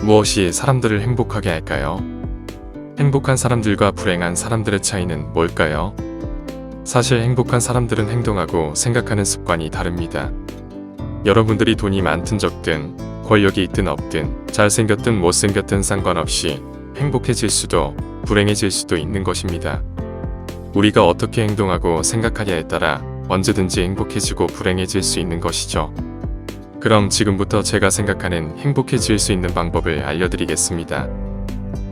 무엇이 사람들을 행복하게 할까요? 행복한 사람들과 불행한 사람들의 차이는 뭘까요? 사실 행복한 사람들은 행동하고 생각하는 습관이 다릅니다. 여러분들이 돈이 많든 적든, 권력이 있든 없든, 잘생겼든 못생겼든 상관없이 행복해질 수도 불행해질 수도 있는 것입니다. 우리가 어떻게 행동하고 생각하냐에 따라 언제든지 행복해지고 불행해질 수 있는 것이죠. 그럼 지금부터 제가 생각하는 행복해질 수 있는 방법을 알려드리겠습니다.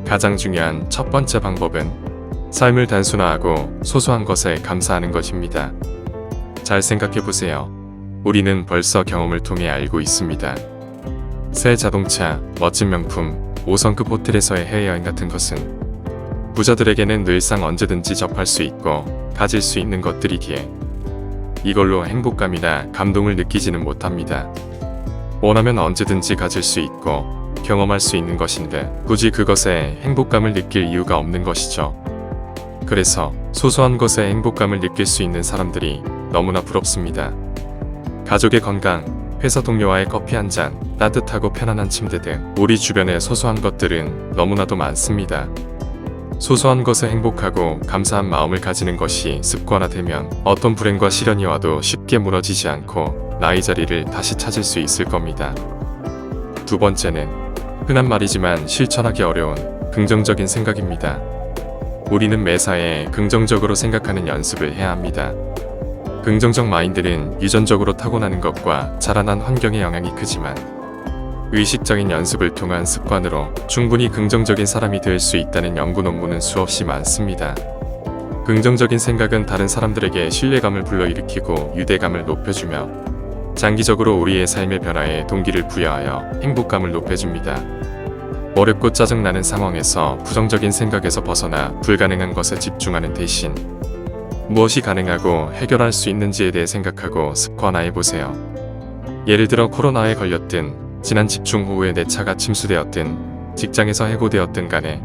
가장 중요한 첫 번째 방법은 삶을 단순화하고 소소한 것에 감사하는 것입니다. 잘 생각해보세요. 우리는 벌써 경험을 통해 알고 있습니다. 새 자동차, 멋진 명품, 5성급 호텔에서의 해외여행 같은 것은 부자들에게는 늘상 언제든지 접할 수 있고 가질 수 있는 것들이기에 이걸로 행복감이나 감동을 느끼지는 못합니다. 원하면 언제든지 가질 수 있고 경험할 수 있는 것인데 굳이 그것에 행복감을 느낄 이유가 없는 것이죠. 그래서 소소한 것에 행복감을 느낄 수 있는 사람들이 너무나 부럽습니다. 가족의 건강, 회사 동료와의 커피 한 잔, 따뜻하고 편안한 침대 등 우리 주변의 소소한 것들은 너무나도 많습니다. 소소한 것에 행복하고 감사한 마음을 가지는 것이 습관화되면 어떤 불행과 시련이 와도 쉽게 무너지지 않고 나의 자리를 다시 찾을 수 있을 겁니다. 두 번째는 흔한 말이지만 실천하기 어려운 긍정적인 생각입니다. 우리는 매사에 긍정적으로 생각하는 연습을 해야 합니다. 긍정적 마인드는 유전적으로 타고나는 것과 자라난 환경의 영향이 크지만 의식적인 연습을 통한 습관으로 충분히 긍정적인 사람이 될 수 있다는 연구 논문은 수없이 많습니다. 긍정적인 생각은 다른 사람들에게 신뢰감을 불러일으키고 유대감을 높여주며 장기적으로 우리의 삶의 변화에 동기를 부여하여 행복감을 높여줍니다. 어렵고 짜증나는 상황에서 부정적인 생각에서 벗어나 불가능한 것에 집중하는 대신 무엇이 가능하고 해결할 수 있는지에 대해 생각하고 습관화해보세요. 예를 들어 코로나에 걸렸든 지난 집중 호우에 내 차가 침수되었든 직장에서 해고되었든 간에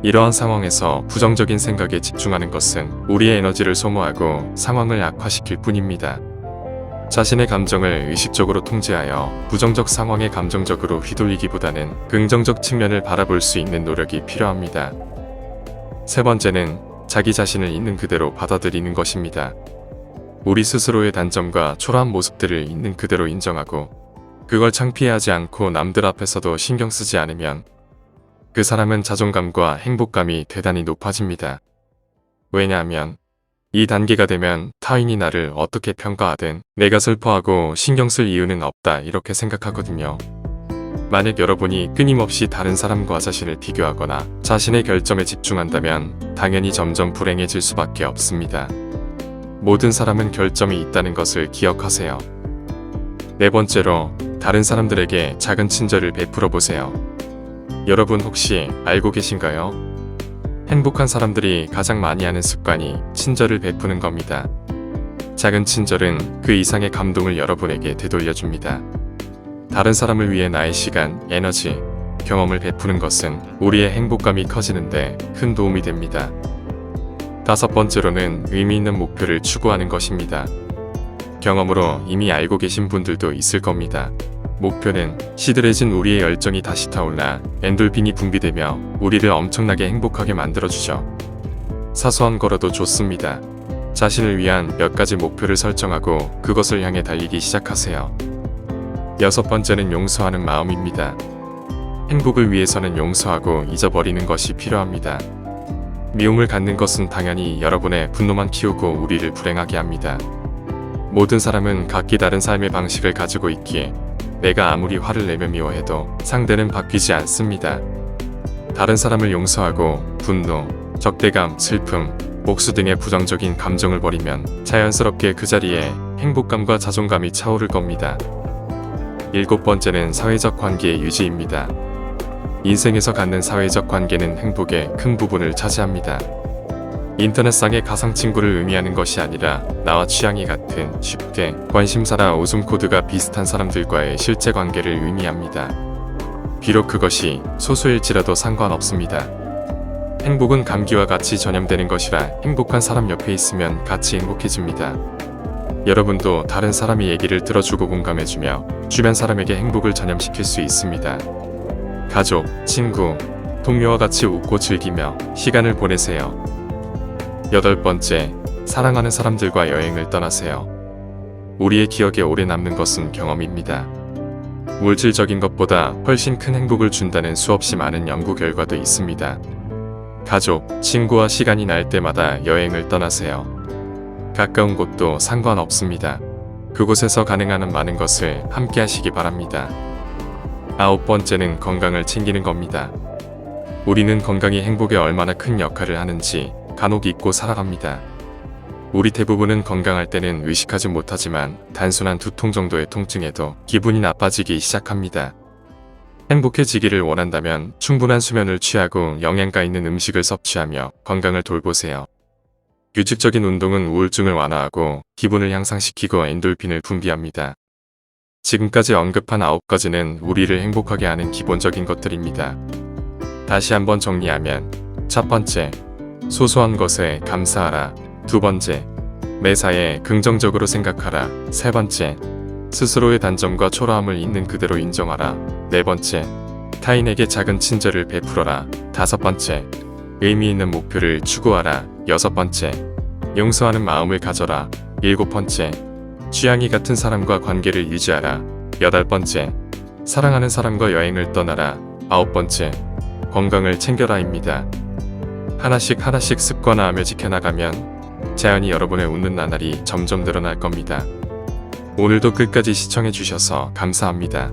이러한 상황에서 부정적인 생각에 집중하는 것은 우리의 에너지를 소모하고 상황을 악화시킬 뿐입니다. 자신의 감정을 의식적으로 통제하여 부정적 상황에 감정적으로 휘둘리기보다는 긍정적 측면을 바라볼 수 있는 노력이 필요합니다. 세 번째는 자기 자신을 있는 그대로 받아들이는 것입니다. 우리 스스로의 단점과 초라한 모습들을 있는 그대로 인정하고 그걸 창피해하지 않고 남들 앞에서도 신경 쓰지 않으면 그 사람은 자존감과 행복감이 대단히 높아집니다. 왜냐하면 이 단계가 되면 타인이 나를 어떻게 평가하든 내가 슬퍼하고 신경 쓸 이유는 없다 이렇게 생각하거든요. 만약 여러분이 끊임없이 다른 사람과 자신을 비교하거나 자신의 결점에 집중한다면 당연히 점점 불행해질 수밖에 없습니다. 모든 사람은 결점이 있다는 것을 기억하세요. 네 번째로 다른 사람들에게 작은 친절을 베풀어 보세요. 여러분 혹시 알고 계신가요? 행복한 사람들이 가장 많이 하는 습관이 친절을 베푸는 겁니다. 작은 친절은 그 이상의 감동을 여러분에게 되돌려줍니다. 다른 사람을 위해 나의 시간, 에너지, 경험을 베푸는 것은 우리의 행복감이 커지는데 큰 도움이 됩니다. 다섯 번째로는 의미 있는 목표를 추구하는 것입니다. 경험으로 이미 알고 계신 분들도 있을 겁니다. 목표는 시들해진 우리의 열정이 다시 타올라 엔돌핀이 분비되며 우리를 엄청나게 행복하게 만들어주죠. 사소한 거라도 좋습니다. 자신을 위한 몇 가지 목표를 설정하고 그것을 향해 달리기 시작하세요. 여섯 번째는 용서하는 마음입니다. 행복을 위해서는 용서하고 잊어버리는 것이 필요합니다. 미움을 갖는 것은 당연히 여러분의 분노만 키우고 우리를 불행하게 합니다. 모든 사람은 각기 다른 삶의 방식을 가지고 있기에 내가 아무리 화를 내며 미워해도 상대는 바뀌지 않습니다. 다른 사람을 용서하고 분노, 적대감, 슬픔, 복수 등의 부정적인 감정을 버리면 자연스럽게 그 자리에 행복감과 자존감이 차오를 겁니다. 일곱 번째는 사회적 관계의 유지입니다. 인생에서 갖는 사회적 관계는 행복의 큰 부분을 차지합니다. 인터넷상의 가상친구를 의미하는 것이 아니라 나와 취향이 같은 쉽게 관심사나 웃음 코드가 비슷한 사람들과의 실제 관계를 의미합니다. 비록 그것이 소소일지라도 상관없습니다. 행복은 감기와 같이 전염되는 것이라 행복한 사람 옆에 있으면 같이 행복해집니다. 여러분도 다른 사람의 얘기를 들어주고 공감해주며 주변 사람에게 행복을 전염시킬 수 있습니다. 가족, 친구, 동료와 같이 웃고 즐기며 시간을 보내세요. 8번째, 사랑하는 사람들과 여행을 떠나세요. 우리의 기억에 오래 남는 것은 경험입니다. 물질적인 것보다 훨씬 큰 행복을 준다는 수없이 많은 연구 결과도 있습니다. 가족, 친구와 시간이 날 때마다 여행을 떠나세요. 가까운 곳도 상관없습니다. 그곳에서 가능한 많은 것을 함께 하시기 바랍니다. 9번째는 건강을 챙기는 겁니다. 우리는 건강이 행복에 얼마나 큰 역할을 하는지 간혹 잊고 살아갑니다. 우리 대부분은 건강할 때는 의식하지 못하지만 단순한 두통 정도의 통증에도 기분이 나빠지기 시작합니다. 행복해지기를 원한다면 충분한 수면을 취하고 영양가 있는 음식을 섭취하며 건강을 돌보세요. 규칙적인 운동은 우울증을 완화하고 기분을 향상시키고 엔돌핀을 분비합니다. 지금까지 언급한 9가지는 우리를 행복하게 하는 기본적인 것들입니다. 다시 한번 정리하면 첫 번째, 소소한 것에 감사하라. 두 번째, 매사에 긍정적으로 생각하라. 세 번째, 스스로의 단점과 초라함을 있는 그대로 인정하라. 네 번째, 타인에게 작은 친절을 베풀어라. 다섯 번째, 의미 있는 목표를 추구하라. 여섯 번째, 용서하는 마음을 가져라. 일곱 번째, 취향이 같은 사람과 관계를 유지하라. 여덟 번째, 사랑하는 사람과 여행을 떠나라. 아홉 번째, 건강을 챙겨라입니다. 하나씩 습관화하며 지켜나가면 자연히 여러분의 웃는 나날이 점점 늘어날 겁니다. 오늘도 끝까지 시청해주셔서 감사합니다.